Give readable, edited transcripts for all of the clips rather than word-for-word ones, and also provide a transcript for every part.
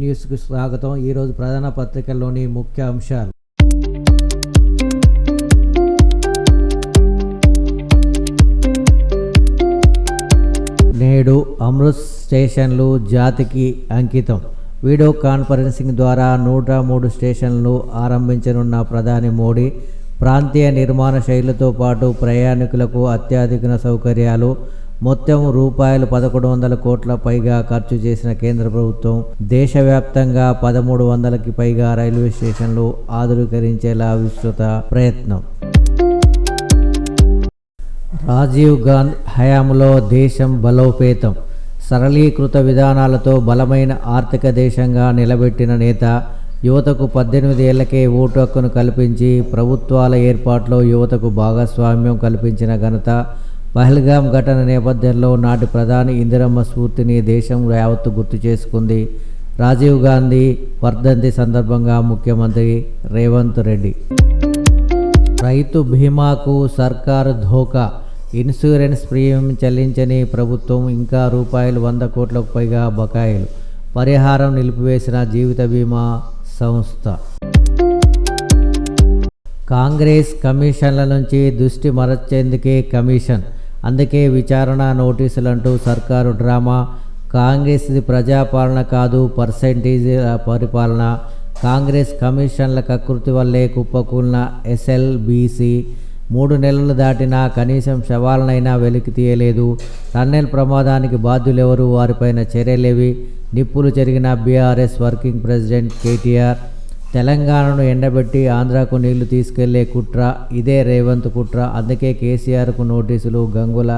న్యూస్కు స్వాగతం. ఈరోజు ప్రధాన పత్రికల్లోని ముఖ్య అంశాలు. నేడు అమృత్ స్టేషన్లు జాతికి అంకితం. వీడియో కాన్ఫరెన్సింగ్ ద్వారా 103 స్టేషన్లను ఆరంభించనున్న ప్రధాని మోడీ ప్రాంతీయ నిర్మాణ శైలితో పాటు ప్రయాణికులకు అత్యాధునిక సౌకర్యాలు, మొత్తం రూపాయలు 1100 కోట్ల పైగా ఖర్చు చేసిన కేంద్ర ప్రభుత్వం దేశవ్యాప్తంగా 1300కి పైగా రైల్వే స్టేషన్లు ఆధునీకరించేలా విస్తృత ప్రయత్నం. రాజీవ్ గాంధీ హయాంలో దేశం బలోపేతం. సరళీకృత విధానాలతో బలమైన ఆర్థిక దేశంగా నిలబెట్టిన నేత. యువతకు 18 ఏళ్లకే ఓటు హక్కును కల్పించి ప్రభుత్వాల ఏర్పాటులో యువతకు భాగస్వామ్యం కల్పించిన ఘనత. పహల్గాం ఘటన నేపథ్యంలో నాటి ప్రధాని ఇందిరమ్మ స్ఫూర్తిని దేశం యావత్తు గుర్తు చేసుకుంది. రాజీవ్ గాంధీ వర్ధంతి సందర్భంగా ముఖ్యమంత్రి రేవంత్ రెడ్డి. రైతు బీమాకు సర్కారు ధోకా. ఇన్సూరెన్స్ ప్రీమియం చెల్లించని ప్రభుత్వం ఇంకా రూపాయలు 100 కోట్లకు పైగా బకాయిలు. పరిహారం నిలిపివేసిన జీవిత బీమా సంస్థ. కాంగ్రెస్ కమిషన్ల నుంచి దృష్టి మరచేందుకే కమిషన్, అందుకే విచారణ నోటీసులంటూ సర్కారు డ్రామా. కాంగ్రెస్ది ప్రజాపాలన కాదు, పర్సెంటేజ్ పరిపాలన. కాంగ్రెస్ కమిషన్ల కకృతి వల్లే కుప్పకూలిన ఎస్ఎల్బీసీ. 3 నెలలు దాటినా కనీసం శవాలనైనా వెలికి తీయలేదు. టన్నెల్ ప్రమాదానికి బాధ్యులెవరు, వారిపైన చర్యలేవి? నిప్పులు చెరిగిన బీఆర్ఎస్ వర్కింగ్ ప్రెసిడెంట్ కేటీఆర్. తెలంగాణను ఎండబెట్టి ఆంధ్రాకు నీళ్లు తీసుకెళ్లే కుట్ర, ఇదే రేవంత్ కుట్ర. అందుకే కేసీఆర్కు నోటీసులు. గంగుల.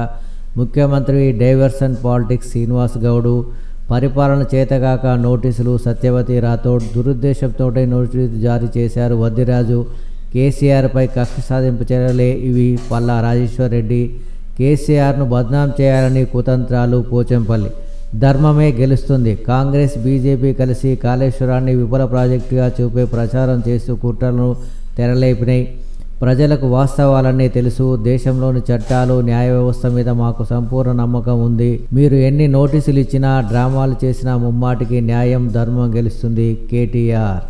ముఖ్యమంత్రి డైవర్షన్ పాలిటిక్స్. శ్రీనివాస్ గౌడ్. పరిపాలన చేతగాక నోటీసులు. సత్యవతి రాథోడ్. దురుద్దేశంతోటే నోటీసు జారీ చేశారు వద్దిరాజు. కేసీఆర్పై కక్ష సాధింపు చర్యలే ఇవి. పల్లా రాజేశ్వర్ రెడ్డి. కేసీఆర్ను బద్నాం చేయాలని కుతంత్రాలు. పోచంపల్లి. ధర్మమే గెలుస్తుంది. కాంగ్రెస్ బీజేపీ కలిసి కాళేశ్వరాన్ని విఫల ప్రాజెక్టుగా చూపే ప్రచారం చేస్తూ కుట్రలను తెరలేపినాయి. ప్రజలకు వాస్తవాలన్నీ తెలుసు. దేశంలోని చట్టాలు, న్యాయ వ్యవస్థ మీద మాకు సంపూర్ణ నమ్మకం ఉంది. మీరు ఎన్ని నోటీసులు ఇచ్చినా, డ్రామాలు చేసినా ముమ్మాటికి న్యాయం, ధర్మం గెలుస్తుంది. కేటీఆర్.